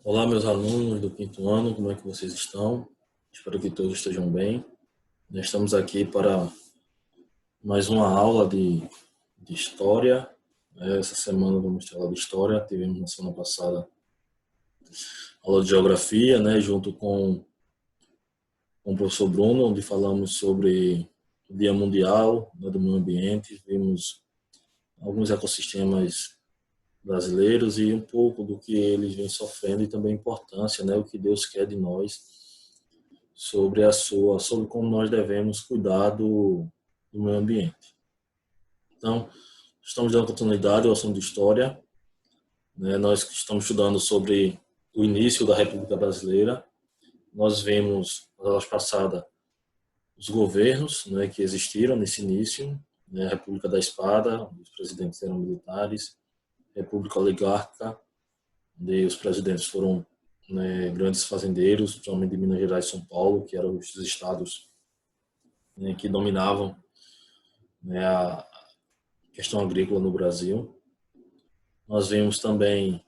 Olá, meus alunos do quinto ano, como é que vocês estão? Espero que todos estejam bem. Nós estamos aqui para mais uma aula de História. Essa semana vamos falar de História. Tivemos na semana passada aula de Geografia, né, junto com o professor Bruno, onde falamos sobre o Dia Mundial, né, do Meio Ambiente. Vimos alguns ecossistemas brasileiros e um pouco do que eles vêm sofrendo e também a importância, né, o que Deus quer de nós sobre como nós devemos cuidar do meio ambiente. Então, estamos dando continuidade ao assunto de história, né? Nós estamos estudando sobre o início da República Brasileira. Nós vimos, nas aulas passadas, os governos, né, que existiram nesse início, né? A República da Espada, onde os presidentes eram militares, República Oligárquica, onde os presidentes foram, né, grandes fazendeiros, principalmente de Minas Gerais e São Paulo, que eram os estados, né, que dominavam, né, a questão agrícola no Brasil. Nós vimos também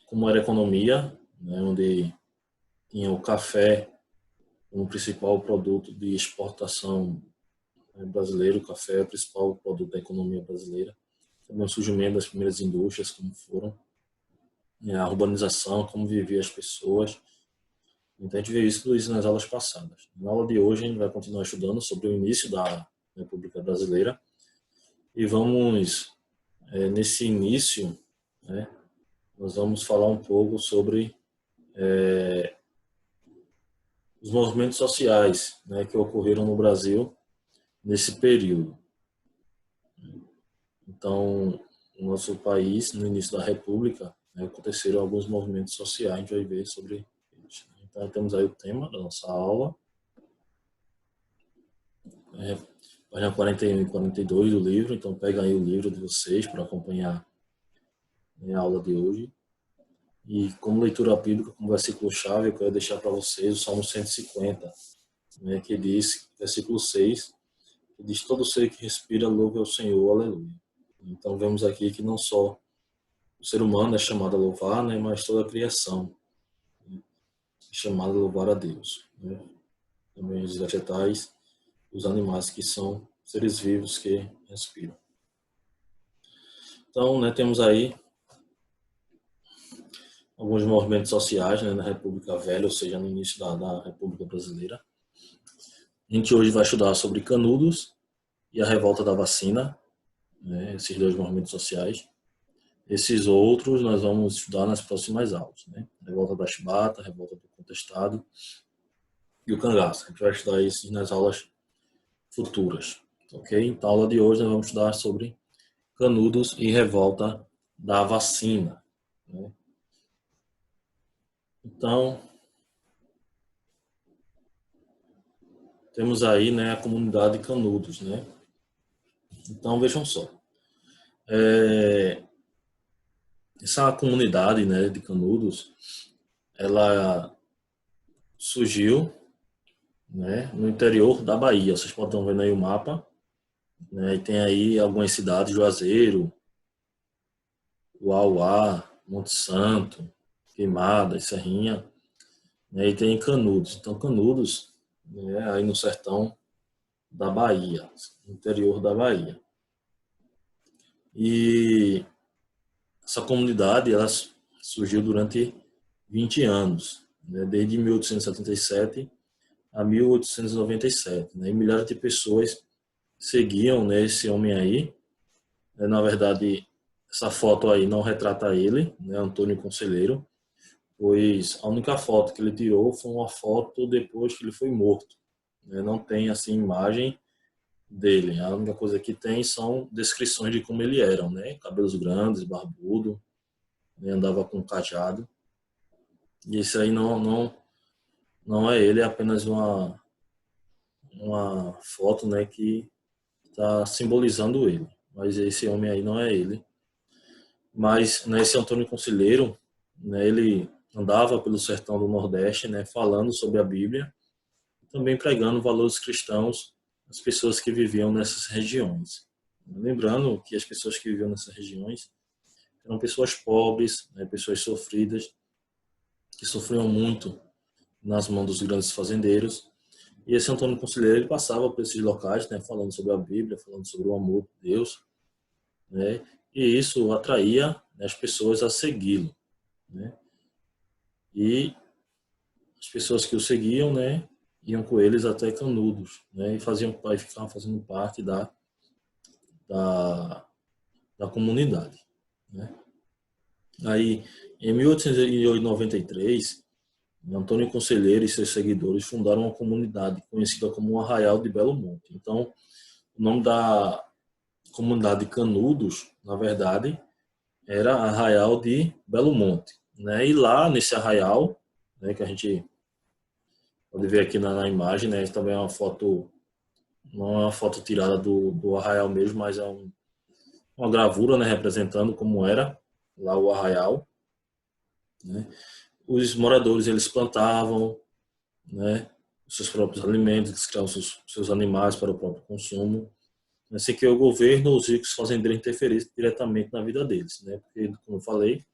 como era a economia, né, onde tinha o café como principal produto de exportação, né, brasileiro. O café é o principal produto da economia brasileira. Também o surgimento das primeiras indústrias, como foram, né, a urbanização, como viviam as pessoas. Então, a gente viu isso nas aulas passadas. Na aula de hoje, a gente vai continuar estudando sobre o início da República Brasileira e vamos, nesse início, né, nós vamos falar um pouco sobre os movimentos sociais, né, que ocorreram no Brasil nesse período. Então, no nosso país, no início da República, né, aconteceram alguns movimentos sociais, a gente vai ver sobre eles. Então, temos aí o tema da nossa aula, página 41 e 42 do livro. Então, pega aí o livro de vocês para acompanhar, né, a aula de hoje. E como leitura bíblica, como versículo-chave, eu quero deixar para vocês o Salmo 150, né, que diz, versículo 6, que diz: todo ser que respira, louve ao Senhor, aleluia. Então, vemos aqui que não só o ser humano é chamado a louvar, né, mas toda a criação é chamada a louvar a Deus, né? Também os vegetais, os animais, que são seres vivos que respiram. Então, né, temos aí alguns movimentos sociais, né, na República Velha, ou seja, no início da República Brasileira. A gente hoje vai estudar sobre Canudos e a revolta da vacina, né, esses dois movimentos sociais. Esses outros nós vamos estudar nas próximas aulas, né? Revolta da Chibata, Revolta do Contestado e o Cangaço. A gente vai estudar esses nas aulas futuras, ok? Então, a aula de hoje nós vamos estudar sobre Canudos e Revolta da Vacina, né? Então, temos aí, né, a comunidade de Canudos, né? Então, vejam só. Essa comunidade, né, de Canudos, ela surgiu, né, no interior da Bahia. Vocês podem estar vendo aí o mapa, né, e tem aí algumas cidades: Juazeiro, Uauá, Monte Santo, Queimadas, Serrinha, né, e tem Canudos. Então, Canudos, né, aí no sertão da Bahia, no interior da Bahia. E essa comunidade, ela surgiu durante 20 anos, né, desde 1877 a 1897, né, e milhares de pessoas seguiam, né, esse homem aí. Na verdade, essa foto aí não retrata ele, né, Antônio Conselheiro, pois a única foto que ele tirou foi uma foto depois que ele foi morto, né, não tem assim imagem dele. A única coisa que tem são descrições de como ele era, né, cabelos grandes, barbudo, né, andava com um cajado. E esse aí não é ele, é apenas uma foto, né, que está simbolizando ele. Mas esse homem aí não é ele. Mas, né, esse Antônio Conselheiro, né, ele andava pelo sertão do Nordeste, né, falando sobre a Bíblia, também pregando valores cristãos às pessoas que viviam nessas regiões. Lembrando que as pessoas que viviam nessas regiões eram pessoas pobres, né, pessoas sofridas, que sofriam muito nas mãos dos grandes fazendeiros. E esse Antônio Conselheiro, ele passava por esses locais, né, falando sobre a Bíblia, falando sobre o amor de Deus, né, e isso atraía, né, as pessoas a segui-lo, né, e as pessoas que o seguiam, né, iam com eles até Canudos, né, e ficavam fazendo parte da, da comunidade, né. Aí, em 1893, Antônio Conselheiro e seus seguidores fundaram uma comunidade conhecida como o Arraial de Belo Monte. Então, o nome da comunidade Canudos, na verdade, era Arraial de Belo Monte, né? E lá nesse arraial, né, que a gente pode ver aqui na imagem, né, também é uma foto, não é uma foto tirada do arraial mesmo, mas é uma gravura, né, representando como era lá o arraial, né? Os moradores, eles plantavam, né, os seus próprios alimentos, eles criavam seus animais para o próprio consumo, sem que o governo, os ricos fazendeiros interferissem diretamente na vida deles, né? Porque, como eu falei,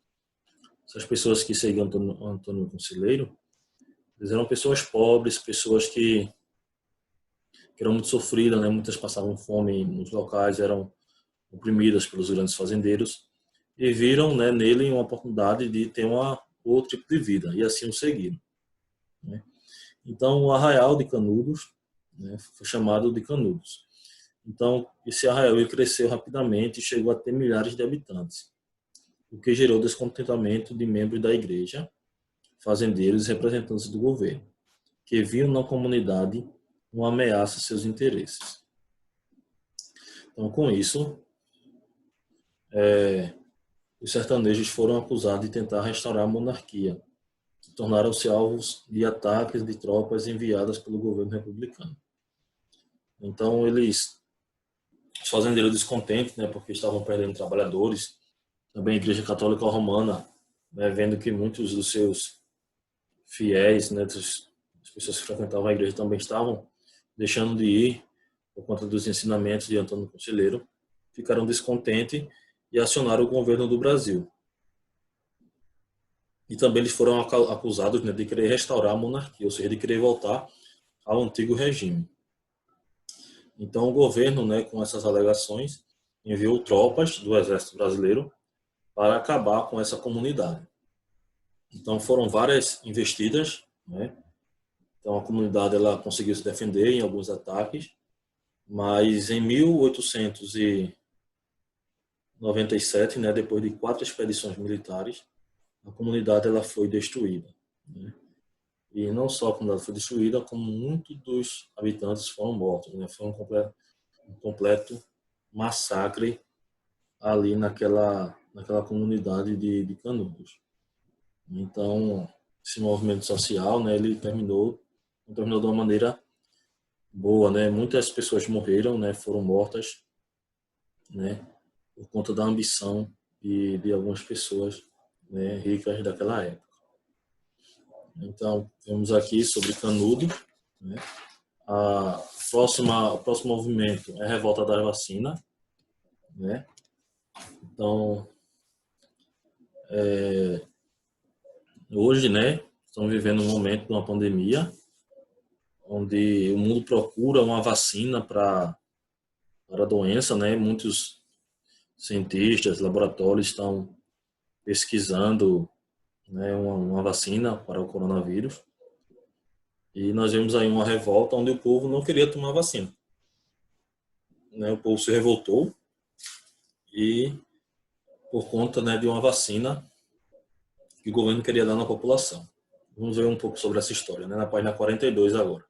essas pessoas que seguiam Antônio Conselheiro, eles eram pessoas pobres, pessoas que eram muito sofridas, né? Muitas passavam fome nos locais, eram oprimidas pelos grandes fazendeiros e viram, né, nele uma oportunidade de ter outro tipo de vida e assim o seguiram, né? Então, o Arraial de Canudos, né, foi chamado de Canudos. Então, esse arraial ele cresceu rapidamente e chegou a ter milhares de habitantes, o que gerou descontentamento de membros da igreja, fazendeiros e representantes do governo, que viam na comunidade uma ameaça a seus interesses. Então, com isso, os sertanejos foram acusados de tentar restaurar a monarquia, e tornaram-se alvos de ataques de tropas enviadas pelo governo republicano. Então, os fazendeiros descontentes, né, porque estavam perdendo trabalhadores, também a Igreja Católica Romana, né, vendo que muitos dos seus fiéis, né, as pessoas que frequentavam a igreja também estavam deixando de ir por conta dos ensinamentos de Antônio Conselheiro, ficaram descontentes e acionaram o governo do Brasil. E também eles foram acusados, né, de querer restaurar a monarquia, ou seja, de querer voltar ao antigo regime. Então o governo, né, com essas alegações, enviou tropas do Exército Brasileiro para acabar com essa comunidade. Então foram várias investidas, né? Então a comunidade ela conseguiu se defender em alguns ataques, mas em 1897, né, depois de 4 expedições militares, a comunidade ela foi destruída, né? E não só a comunidade foi destruída, como muitos dos habitantes foram mortos, né? Foi um completo massacre ali naquela comunidade de Canudos. Então, esse movimento social, né, ele terminou de uma maneira boa, né? Muitas pessoas morreram, né, foram mortas, né, por conta da ambição de algumas pessoas, né, ricas daquela época. Então, temos aqui sobre Canudo, né? O próximo movimento é a Revolta da Vacina, né? Então, hoje, né, estamos vivendo um momento de uma pandemia, onde o mundo procura uma vacina para a doença, né? Muitos cientistas, laboratórios estão pesquisando, né, uma vacina para o coronavírus. E nós vemos aí uma revolta onde o povo não queria tomar vacina, né? O povo se revoltou e por conta, né, de uma vacina que o governo queria dar na população. Vamos ver um pouco sobre essa história, né, na página 42 agora.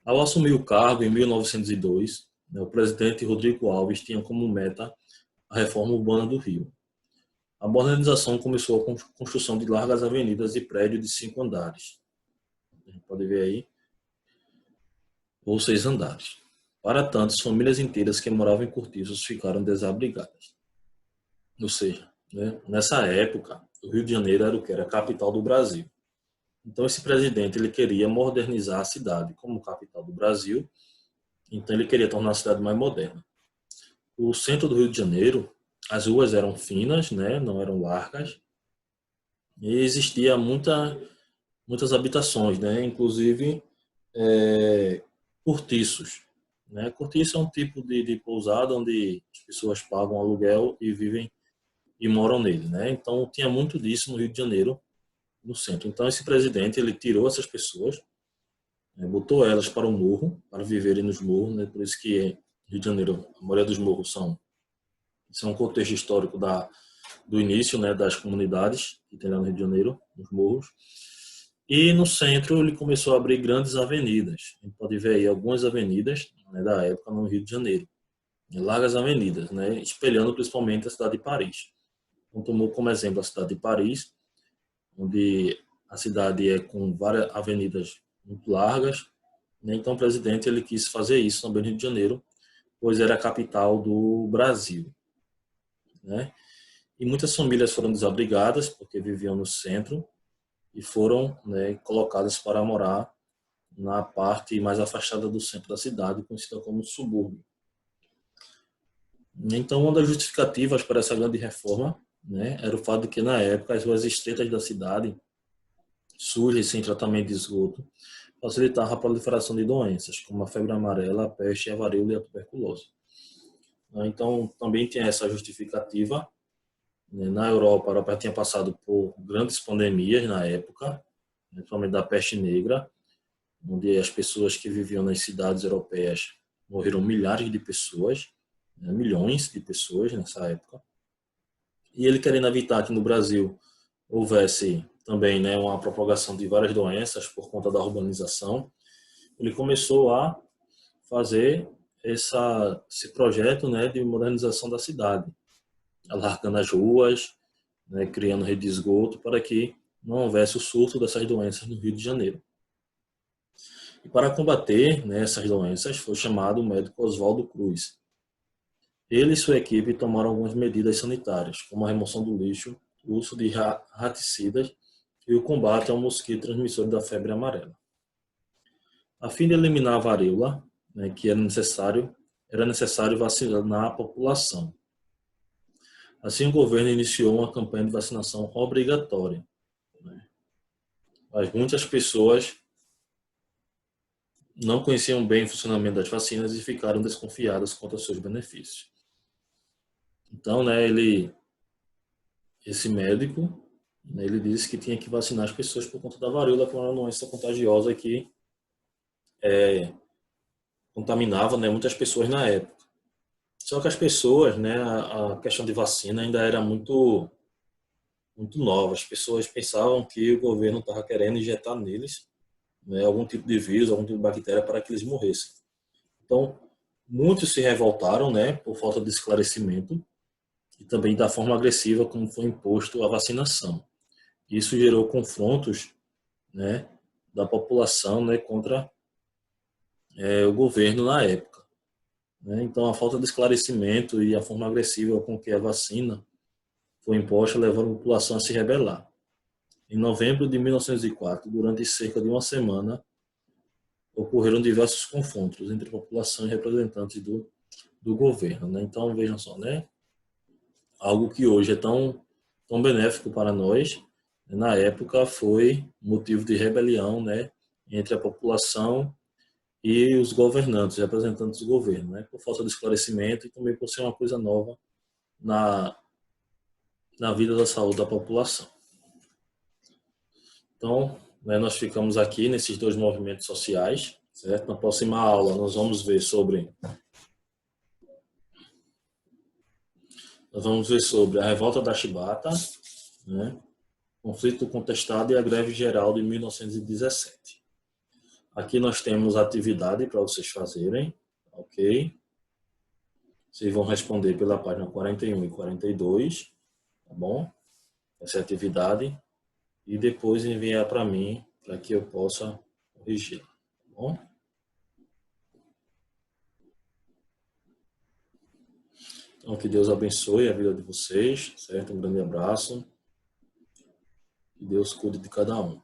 Ao assumir o cargo em 1902, né, o presidente Rodrigo Alves tinha como meta a reforma urbana do Rio. A modernização começou com a construção de largas avenidas e prédios de 5 andares. A gente pode ver aí, ou 6 andares. Para tanto, famílias inteiras que moravam em cortiços ficaram desabrigadas. Ou seja, né, nessa época, o Rio de Janeiro era o que era a capital do Brasil. Então esse presidente ele queria modernizar a cidade como capital do Brasil. Então ele queria tornar a cidade mais moderna. O centro do Rio de Janeiro, as ruas eram finas, né, não eram largas. E existia muitas habitações, né? Inclusive cortiços. Né? Cortiço é um tipo de pousada onde as pessoas pagam aluguel e vivem e moram nele. Né? Então tinha muito disso no Rio de Janeiro, no centro. Então esse presidente ele tirou essas pessoas, né? Botou elas para o morro, para viverem nos morros. Né? Por isso que Rio de Janeiro, a maioria dos morros são um contexto histórico do início, né, das comunidades que tem lá no Rio de Janeiro, nos morros. E no centro ele começou a abrir grandes avenidas. A gente pode ver aí algumas avenidas, né, da época no Rio de Janeiro. Largas avenidas, né, espelhando principalmente a cidade de Paris. Então tomou como exemplo a cidade de Paris, onde a cidade é com várias avenidas muito largas. Né. Então o presidente ele quis fazer isso também no Rio de Janeiro, pois era a capital do Brasil. Né. E muitas famílias foram desabrigadas porque viviam no centro e foram, né, colocadas para morar na parte mais afastada do centro da cidade, conhecida como subúrbio. Então, uma das justificativas para essa grande reforma, né, era o fato de que, na época, as ruas estreitas da cidade, sujas sem tratamento de esgoto, facilitavam a proliferação de doenças, como a febre amarela, a peste, a varíola e a tuberculose. Então, também tinha essa justificativa. Na Europa, a Europa tinha passado por grandes pandemias na época, principalmente da peste negra, onde as pessoas que viviam nas cidades europeias morreram milhares de pessoas, né, milhões de pessoas nessa época. E ele querendo evitar que no Brasil houvesse também, né, uma propagação de várias doenças por conta da urbanização, ele começou a fazer esse projeto, né, de modernização da cidade, alargando as ruas, né, criando rede de esgoto para que não houvesse o surto dessas doenças no Rio de Janeiro. E para combater, né, essas doenças foi chamado o médico Oswaldo Cruz. Ele e sua equipe tomaram algumas medidas sanitárias, como a remoção do lixo, o uso de raticidas e o combate ao mosquito transmissor da febre amarela. A fim de eliminar a varíola, né, que era necessário vacinar a população. Assim, o governo iniciou uma campanha de vacinação obrigatória. Né? Mas muitas pessoas não conheciam bem o funcionamento das vacinas e ficaram desconfiadas quanto aos seus benefícios. Então, né, esse médico, né, ele disse que tinha que vacinar as pessoas por conta da varíola, que é uma doença contagiosa que contaminava, né, muitas pessoas na época. Só que as pessoas, né, a questão de vacina ainda era muito nova. As pessoas pensavam que o governo estava querendo injetar neles, né, algum tipo de vírus, algum tipo de bactéria para que eles morressem. Então, muitos se revoltaram, né, por falta de esclarecimento e também da forma agressiva como foi imposto a vacinação. Isso gerou confrontos, né, da população, né, contra o governo na época. Né? Então, a falta de esclarecimento e a forma agressiva com que a vacina foi imposta levaram a população a se rebelar. Em novembro de 1904, durante cerca de uma semana, ocorreram diversos confrontos entre a população e representantes do governo. Né? Então, vejam só, né? Algo que hoje é tão benéfico para nós, na época foi motivo de rebelião, né, entre a população e os governantes, representantes do governo, né, por falta de esclarecimento e também por ser uma coisa nova na vida da saúde da população. Então, né, nós ficamos aqui nesses dois movimentos sociais, certo? Na próxima aula nós vamos ver sobre a revolta da Chibata, né, conflito contestado e a greve geral de 1917. Aqui nós temos atividade para vocês fazerem, ok? Vocês vão responder pela página 41 e 42, tá bom? Essa é a atividade. E depois enviar para mim, para que eu possa corrigir, tá bom? Então, que Deus abençoe a vida de vocês, certo? Um grande abraço. Que Deus cuide de cada um.